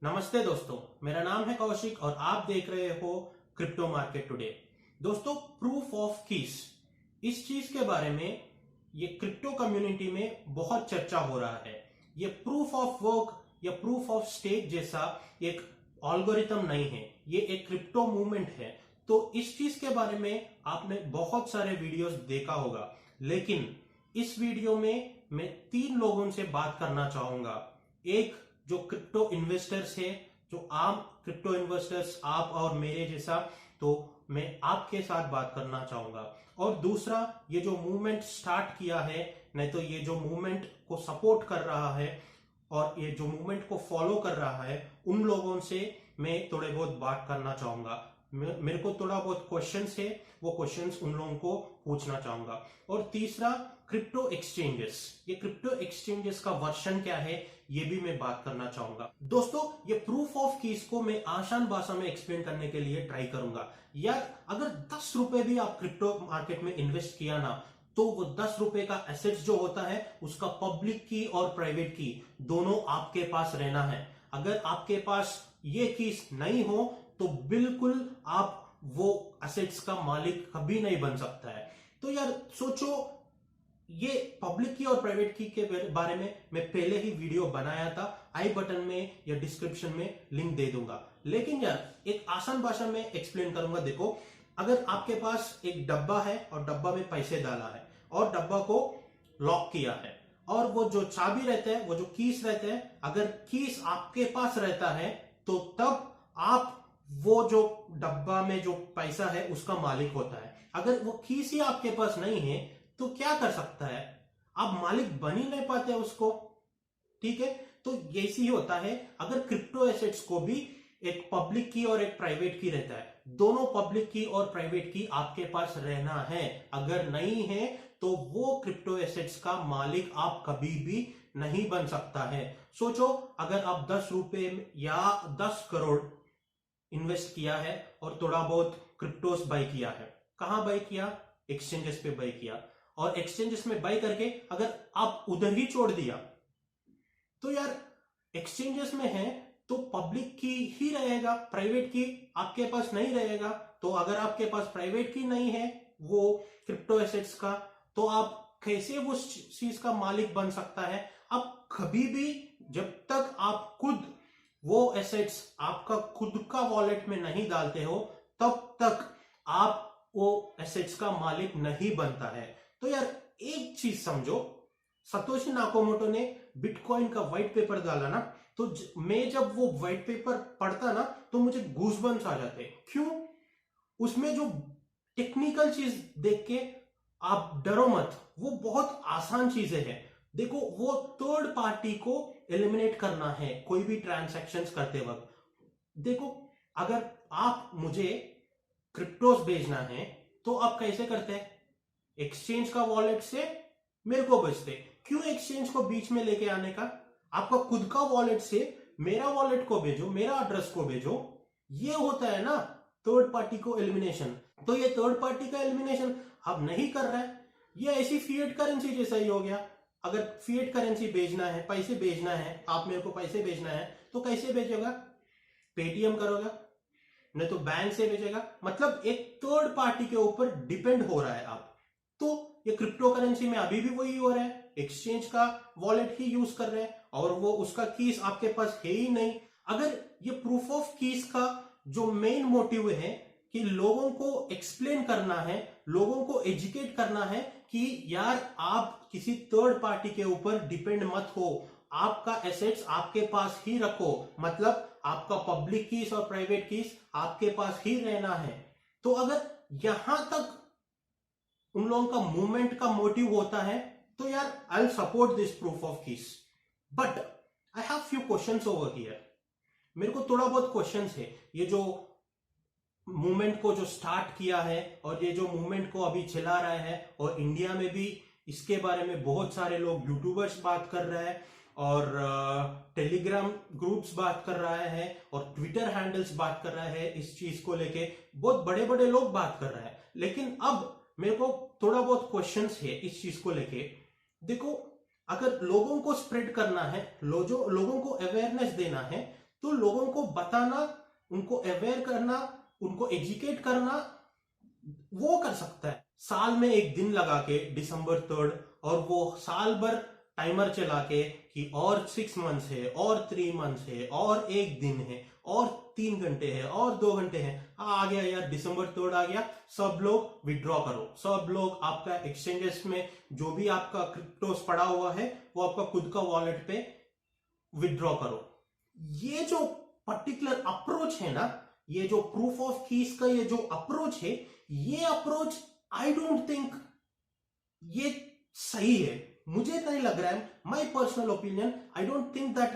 नमस्ते दोस्तों, मेरा नाम है कौशिक और आप देख रहे हो क्रिप्टो मार्केट टुडे। दोस्तों, प्रूफ ऑफ कीज, इस चीज के बारे में ये क्रिप्टो कम्युनिटी में बहुत चर्चा हो रहा है। ये प्रूफ ऑफ वर्क या प्रूफ ऑफ स्टेक जैसा एक एल्गोरिथम नहीं है, ये एक क्रिप्टो मूवमेंट है। तो इस चीज के बारे में आपने बहुत सारे वीडियोस देखा होगा, लेकिन इस वीडियो में मैं 3 लोगों से बात करना चाहूंगा। एक जो क्रिप्टो इन्वेस्टर्स है, जो आम क्रिप्टो इन्वेस्टर्स आप और मेरे जैसा, तो मैं आपके साथ बात करना चाहूंगा। और दूसरा, ये जो मूवमेंट स्टार्ट किया है, नहीं तो ये जो मूवमेंट को सपोर्ट कर रहा है और ये जो मूवमेंट को फॉलो कर रहा है, उन लोगों से मैं थोड़े बहुत बात करना चाहूंगा। मेरे को थोड़ा बहुत क्वेश्चंस है, वो क्वेश्चंस उन लोगों को पूछना चाहूंगा। और तीसरा, क्रिप्टो एक्सचेंजेस, ये क्रिप्टो एक्सचेंजेस का वर्जन क्या है, ये भी मैं बात करना चाहूंगा। दोस्तों, ये प्रूफ ऑफ कीज को मैं आसान भाषा में एक्सप्लेन करने के लिए ट्राई करूंगा। यार, अगर 10 रुपए भी आप क्रिप्टो मार्केट में इन्वेस्ट किया ना, तो वो 10 रुपए का एसेट्स जो होता है, उसका पब्लिक की और प्राइवेट की दोनों आपके पास रहना है। अगर आपके पास ये कीज नहीं हो तो बिल्कुल आप वो एसेट्स का मालिक कभी नहीं बन सकता है। तो यार सोचो, ये पब्लिक की और प्राइवेट की के बारे में मैं पहले ही वीडियो बनाया था, आई बटन में या डिस्क्रिप्शन में लिंक दे दूंगा। लेकिन यार एक आसान भाषा में एक्सप्लेन करूंगा। देखो, अगर आपके पास एक डब्बा है और डब्बा में पैसे डाला है और डब्बा को लॉक किया है, और वो जो चाबी रहता है, वो जो कीस रहते हैं, अगर कीस आपके पास रहता है तो तब आप वो जो डब्बा में जो पैसा है उसका मालिक होता है। अगर वो कीस ही आपके पास नहीं है तो क्या कर सकता है, आप मालिक बन ही नहीं पाते उसको। ठीक है, तो यही होता है। अगर क्रिप्टो एसेट्स को भी एक पब्लिक की और एक प्राइवेट की रहता है, दोनों पब्लिक की और प्राइवेट की आपके पास रहना है। अगर नहीं है तो वो क्रिप्टो एसेट्स का मालिक आप कभी भी नहीं बन सकता है। सोचो, अगर आप 10 रुपए या 10 करोड़ इन्वेस्ट किया है और थोड़ा बहुत क्रिप्टोस बाय किया है, कहां बाय किया? एक्सचेंजेस पे बाय किया। और एक्सचेंजेस में बाय करके अगर आप उधर ही छोड़ दिया, तो यार एक्सचेंजेस में है तो पब्लिक की ही रहेगा, प्राइवेट की आपके पास नहीं रहेगा। तो अगर आपके पास प्राइवेट की नहीं है वो क्रिप्टो एसेट्स का, तो आप कैसे वो चीज का मालिक बन सकता है? आप कभी भी, जब तक आप खुद वो एसेट्स आपका खुद का वॉलेट में नहीं डालते हो, तब तक आप वो एसेट्स का मालिक नहीं बनता है। तो यार एक चीज समझो, सतोशी नाकामोटो ने बिटकॉइन का व्हाइट पेपर डाला ना, तो मैं जब वो व्हाइट पेपर पढ़ता ना तो मुझे गूज़बम्स आ जाते। क्यों? उसमें जो टेक्निकल चीज देख के आप डरो मत, वो बहुत आसान चीजें हैं। देखो, वो थर्ड पार्टी को एलिमिनेट करना है कोई भी ट्रांजैक्शंस करते वक्त। देखो, अगर आप मुझे क्रिप्टोस भेजना है तो आप कैसे करते हैं? एक्सचेंज का वॉलेट से मेरे को भेजते। क्यों एक्सचेंज को बीच में लेके आने का? आपका खुद का वॉलेट से मेरा वॉलेट को भेजो, मेरा एड्रेस को भेजो। ये होता है ना थर्ड पार्टी को एलिमिनेशन। तो ये थर्ड पार्टी का एलिमिनेशन अब नहीं कर रहा है। ये ऐसी फिएट करेंसी जैसा ही हो गया। अगर फिएट करेंसी भेजना है, पैसे भेजना है, आप मेरे को पैसे भेजना है, तो कैसे भेजेगा? पेटीएम करोगा, नहीं तो बैंक से भेजेगा। मतलब एक थर्ड पार्टी के ऊपर डिपेंड हो रहा है आप। तो ये क्रिप्टो करेंसी में अभी भी वही हो रहा है, एक्सचेंज का वॉलेट ही यूज कर रहे हैं और वो उसका कीज आपके पास है ही नहीं। अगर ये प्रूफ ऑफ कीज का जो मेन मोटिव है कि लोगों को एक्सप्लेन करना है, लोगों को एजुकेट करना है कि यार आप किसी थर्ड पार्टी के ऊपर डिपेंड मत हो, आपका एसेट्स आपके पास ही रखो। मतलब आपका पब्लिक कीज और प्राइवेट कीज आपके पास ही रहना है। तो अगर यहां तक उन लोगों का मूवमेंट का मोटिव होता है, तो यार I will support this proof of keys. But I have few questions over here. मेरे को थोड़ा बहुत क्वेश्चंस है। ये जो मूवमेंट को जो स्टार्ट किया है और ये जो मूवमेंट को अभी चला रहा है, और इंडिया में भी इसके बारे में बहुत सारे लोग, यूट्यूबर्स बात कर रहे हैं और टेलीग्राम ग्रुप्स बात कर रहा है और ट्विटर हैंडल्स बात कर रहा है, इस चीज को लेके बहुत बड़े बड़े लोग बात कर रहे हैं। लेकिन अब मेरे को थोड़ा बहुत क्वेश्चंस है इस चीज को लेके। देखो, अगर लोगों को स्प्रेड करना है, लोगों को अवेयरनेस देना है, तो लोगों को बताना, उनको अवेयर करना, उनको एजुकेट करना वो कर सकता है। साल में एक दिन लगा के December 3rd, और वो साल भर टाइमर चला के कि और 6 मंथ्स है, और 3 मंथ्स है, और एक दिन है, और 3 घंटे है, और 2 घंटे है। आ गया यार December 3rd आ गया, सब लोग विड्रॉ करो, सब लोग आपका एक्सचेंजेस में जो भी आपका क्रिप्टोस पड़ा हुआ है वो आपका खुद का वॉलेट पे विड्रॉ करो। ये जो पर्टिकुलर अप्रोच है ना, ये जो प्रूफ ऑफ कीज का ये जो अप्रोच है, ये अप्रोच आई डोंट थिंक ये सही है। मुझे नहीं लग रहा है, my personal opinion, I don't think that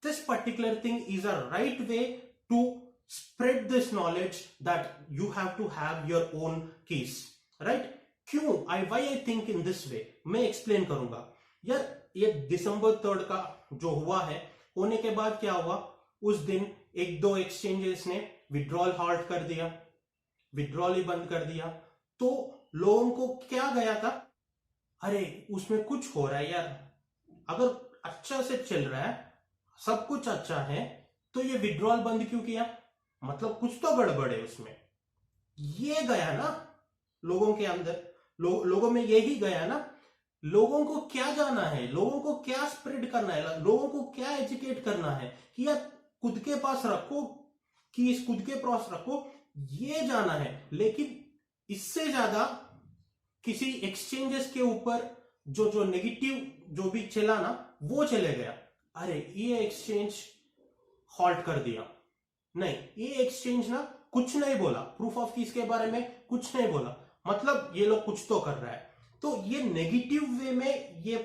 this particular thing is a right way to spread this knowledge that you have to have your own keys, right? क्यों why I think in this way, मैं explain करूंगा। यार ये December 3rd का जो हुआ है, होने के बाद क्या हुआ, उस दिन 1-2 एक्सचेंजेस ने विड्रॉल हॉल्ट कर दिया, विड्रॉल ही बंद कर दिया। तो लोगों को क्या गया था, अरे उसमें कुछ हो रहा है यार, अगर अच्छा से चल रहा है, सब कुछ अच्छा है, तो ये विड्रॉल बंद क्यों किया, मतलब कुछ तो गड़बड़ है उसमें। ये गया ना लोगों के अंदर, लोगों में यही गया ना। लोगों को क्या जाना है, लोगों को क्या स्प्रेड करना है, लोगों को क्या एजुकेट करना है कि यार खुद के पास रखो, कि इस खुद के पास रखो, ये जाना है। लेकिन इससे ज्यादा किसी एक्सचेंजेस के ऊपर जो जो नेगेटिव जो भी चला ना, वो चले गया। अरे ये एक्सचेंज हॉल्ट कर दिया, नहीं ये एक्सचेंज ना कुछ नहीं बोला, प्रूफ ऑफ कीज के बारे में कुछ नहीं बोला, मतलब ये लोग कुछ तो कर रहा है। तो ये नेगेटिव वे में ये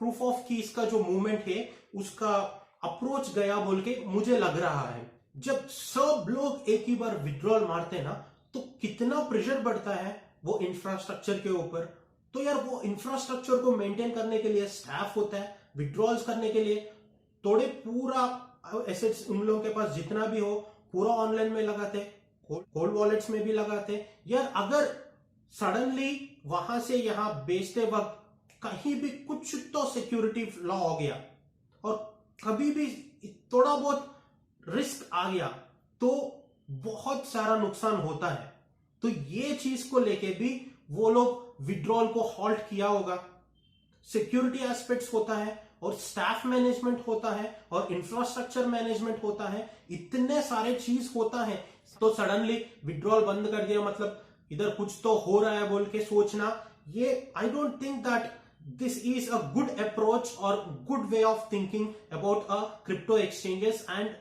प्रूफ ऑफ कीज का जो मूवमेंट है उसका अप्रोच गया बोल के मुझे लग रहा है। जब सब लोग एक ही बार विड्रॉल मारते ना, तो कितना प्रेशर बढ़ता है वो इंफ्रास्ट्रक्चर के ऊपर। तो यार वो इंफ्रास्ट्रक्चर को मेंटेन करने के लिए स्टाफ होता है, विड्रॉल्स करने के लिए थोड़े पूरा एसेट्स उन लोगों के पास जितना भी हो पूरा ऑनलाइन में लगाते, कोल्ड वॉलेट्स में भी लगाते। यार अगर सडनली वहां से यहां बेचते वक्त कहीं भी कुछ तो सिक्योरिटी लॉ हो गया और कभी भी थोड़ा बहुत रिस्क आ गया, तो बहुत सारा नुकसान होता है। तो ये चीज को लेके भी वो लोग विड्रॉल को हॉल्ट किया होगा। सिक्योरिटी एस्पेक्ट्स होता है, और स्टाफ मैनेजमेंट होता है, और इंफ्रास्ट्रक्चर मैनेजमेंट होता है, इतने सारे चीज होता है। तो सडनली विड्रॉल बंद कर दिया मतलब इधर कुछ तो हो रहा है बोल के सोचना, ये आई don't think that this is a good approach or good way of thinking about a crypto exchanges. And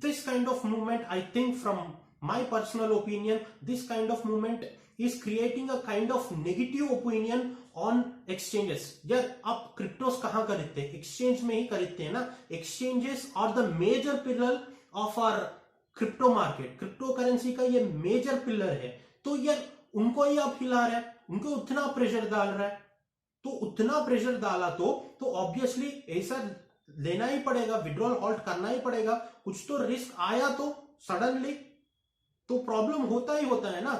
this kind of movement, I think from my personal opinion, this kind of movement is creating a kind of negative opinion on exchanges. यार आप क्रिप्टोस कहां खरीदते हैं, exchange में ही खरीदते हैं ना। Exchanges are the major pillar of our crypto market, crypto currency का ये मेजर पिलर है। तो यार उनको ही आप हिला रहे हैं, उनको उतना प्रेशर डाल रहा है, तो उतना प्रेशर डाला तो ऑब्वियसली ऐसा लेना ही पड़ेगा, विड्रॉल हॉल्ट करना ही पड़ेगा। कुछ तो रिस्क आया तो सडनली तो प्रॉब्लम होता ही होता है ना।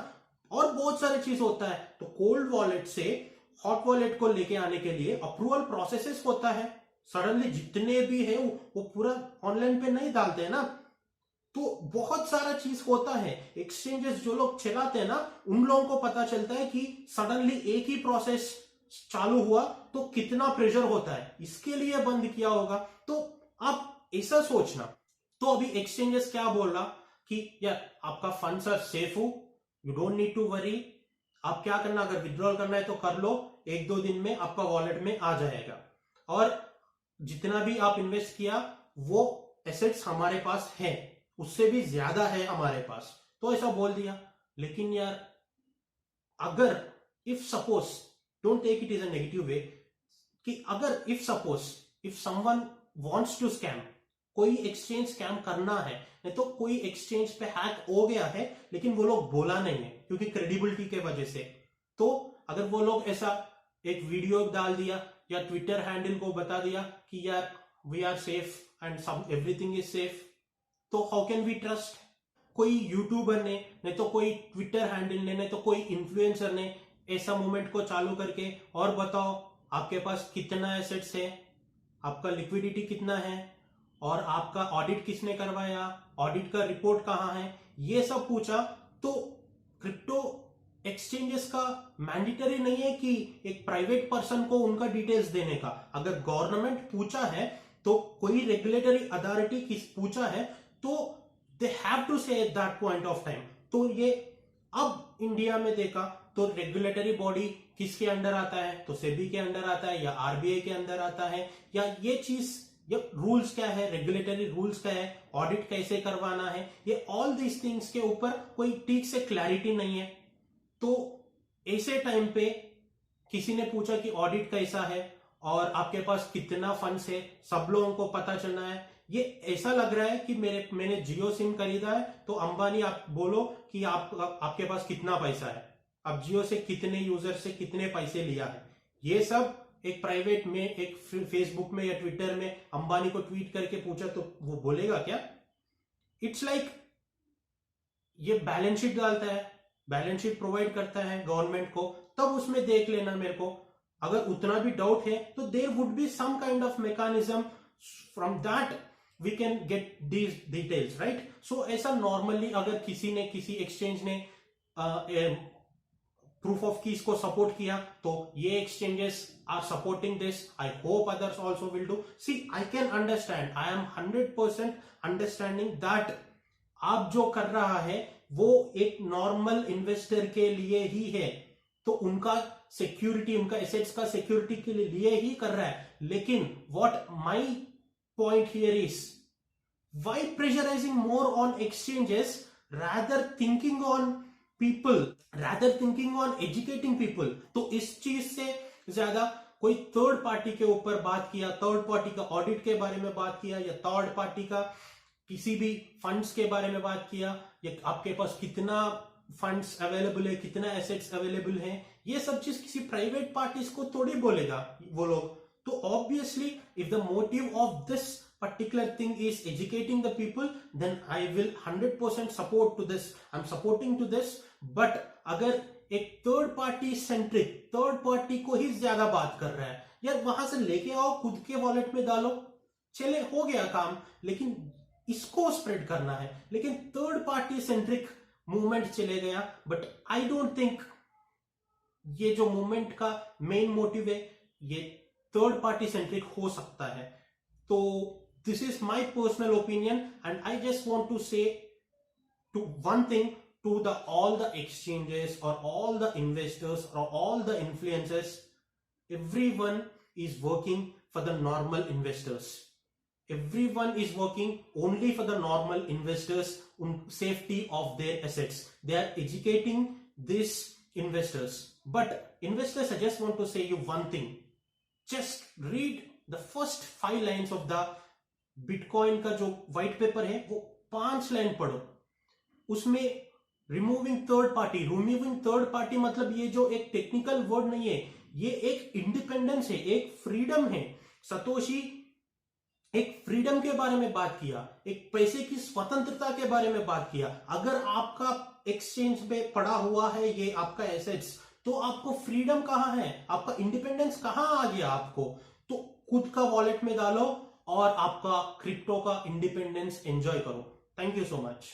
और बहुत सारे चीज होता है। तो कोल्ड वॉलेट से हॉट वॉलेट को लेके आने के लिए अप्रूवल प्रोसेसेस होता है, सडनली जितने भी है वो पूरा ऑनलाइन पे नहीं डालते हैं ना। तो बहुत सारा चीज होता है। एक्सचेंजेस जो लोग चलाते हैं ना, उन लोगों को पता चलता है कि सडनली एक ही प्रोसेस चालू हुआ तो कितना प्रेशर होता है, इसके लिए बंद किया होगा। तो आप ऐसा सोचना। तो अभी एक्सचेंजेस क्या बोल रहा कि यार आपका फंड्स आर सेफ हो, you don't need to worry. आप क्या करना, अगर विड्रॉल करना है तो कर लो, 1-2 दिन में आपका वॉलेट में आ जाएगा, और जितना भी आप इन्वेस्ट किया वो एसेट्स हमारे पास है, उससे भी ज्यादा है हमारे पास। तो ऐसा बोल दिया। लेकिन यार अगर if suppose, don't take it is a negative way, कि अगर if suppose if someone wants to scam, कोई एक्सचेंज स्कैम करना है, नहीं तो कोई एक्सचेंज पे हैक हो गया है लेकिन वो लोग बोला नहीं है क्योंकि क्रेडिबिलिटी के वजह से, तो अगर वो लोग ऐसा एक वीडियो डाल दिया या ट्विटर हैंडल को बता दिया कि यार we are safe and some everything is safe, तो हाउ कैन वी ट्रस्ट? कोई यूट्यूबर ने, नहीं तो कोई ट्विटर हैंडल ने, नहीं तो कोई इन्फ्लुएंसर ने ऐसा मूवमेंट को चालू करके और बताओ आपके पास कितना एसेट्स है, आपका लिक्विडिटी कितना है, और आपका ऑडिट किसने करवाया, ऑडिट का रिपोर्ट कहां है, ये सब पूछा। तो क्रिप्टो एक्सचेंजेस का मैंडेटरी नहीं है कि एक प्राइवेट पर्सन को उनका डिटेल्स देने का। अगर गवर्नमेंट पूछा है, तो कोई रेगुलेटरी अथॉरिटी किस पूछा है, तो दे हैव टू से at that point of time. तो ये अब इंडिया में देखा तो रेगुलेटरी बॉडी किसके अंडर आता है, तो सेबी के अंडर आता है या आरबीआई के अंदर आता है, या ये चीज, ये रूल्स क्या है, रेगुलेटरी रूल्स क्या है, ऑडिट कैसे करवाना है, ये ऑल दीज थिंग्स के ऊपर कोई ठीक से क्लैरिटी नहीं है। तो ऐसे टाइम पे किसी ने पूछा कि ऑडिट कैसा है और आपके पास कितना फंड्स है, सब लोगों को पता चलना है। ये ऐसा लग रहा है कि मैंने जियो सिम खरीदा है, तो अंबानी आप बोलो कि आपके पास कितना पैसा है, अब जियो से कितने यूजर से कितने पैसे लिया है। ये सब एक प्राइवेट में, एक फेसबुक में या ट्विटर में अंबानी को ट्वीट करके पूछा तो वो बोलेगा क्या? इट्स लाइक ये बैलेंस शीट डालता है, बैलेंस शीट प्रोवाइड करता है गवर्नमेंट को, तब उसमें देख लेना मेरे को। अगर उतना भी डाउट है तो there would be some kind of mechanism, from that we can get these details, right? So ऐसा नॉर्मली अगर किसी एक्सचेंज ने प्रूफ ऑफ कीज को सपोर्ट किया, तो ये exchanges are supporting this, I hope others also will do. See, I can understand, I am 100% understanding that आप जो कर रहा है वो एक नॉर्मल इन्वेस्टर के लिए ही है, तो उनका सिक्योरिटी, उनका एसेट्स का सिक्योरिटी के लिए ही कर रहा है। लेकिन what my point here is, why pressurising more on exchanges rather thinking on people, rather thinking on educating people? तो इस चीज से ज्यादा कोई थर्ड पार्टी के ऊपर बात किया, थर्ड पार्टी का ऑडिट के बारे में बात किया, या थर्ड पार्टी का किसी भी फंड्स के बारे में बात किया, या आपके पास कितना फंड्स अवेलेबल है, कितना एसेट्स अवेलेबल है, ये सब चीज किसी प्राइवेट पार्टीज को थोड़ी बोलेगा वो लोग। तो obviously if the motive of this particular thing is educating the people, then I will 100% support to this, I'm supporting to this। but अगर एक third party centric, third party को ही ज्यादा बात कर रहा है, यार वहां से लेके आओ, खुद के वॉलेट में डालो, चले हो गया काम, लेकिन इसको स्प्रेड करना है। लेकिन थर्ड पार्टी सेंट्रिक मूवमेंट चले गया, बट आई डोंट थिंक ये जो मूवमेंट का मेन मोटिव है ये थर्ड पार्टी सेंट्रिक हो सकता है। तो this is my personal opinion, and I just want to say to one thing to all the exchanges or all the investors or all the influencers: everyone is working for the normal investors, everyone is working only for the normal investors on safety of their assets. They are educating these investors, but investors, I just want to say you one thing: just read the first 5 lines of the bitcoin का जो white paper है, वो 5 line पढ़ो। उसमें removing third party मतलब ये जो एक टेक्निकल वर्ड नहीं है, ये एक इंडिपेंडेंस है, एक फ्रीडम है। सतोशी एक फ्रीडम के बारे में बात किया, एक पैसे की स्वतंत्रता के बारे में बात किया। अगर आपका एक्सचेंज पे पड़ा हुआ है ये आपका एसेट्स, तो आपको फ्रीडम कहां है, आपका इंडिपेंडेंस कहां आ गया आपको? तो खुद का वॉलेट में डालो और आपका क्रिप्टो का इंडिपेंडेंस एंजॉय करो। Thank you so much.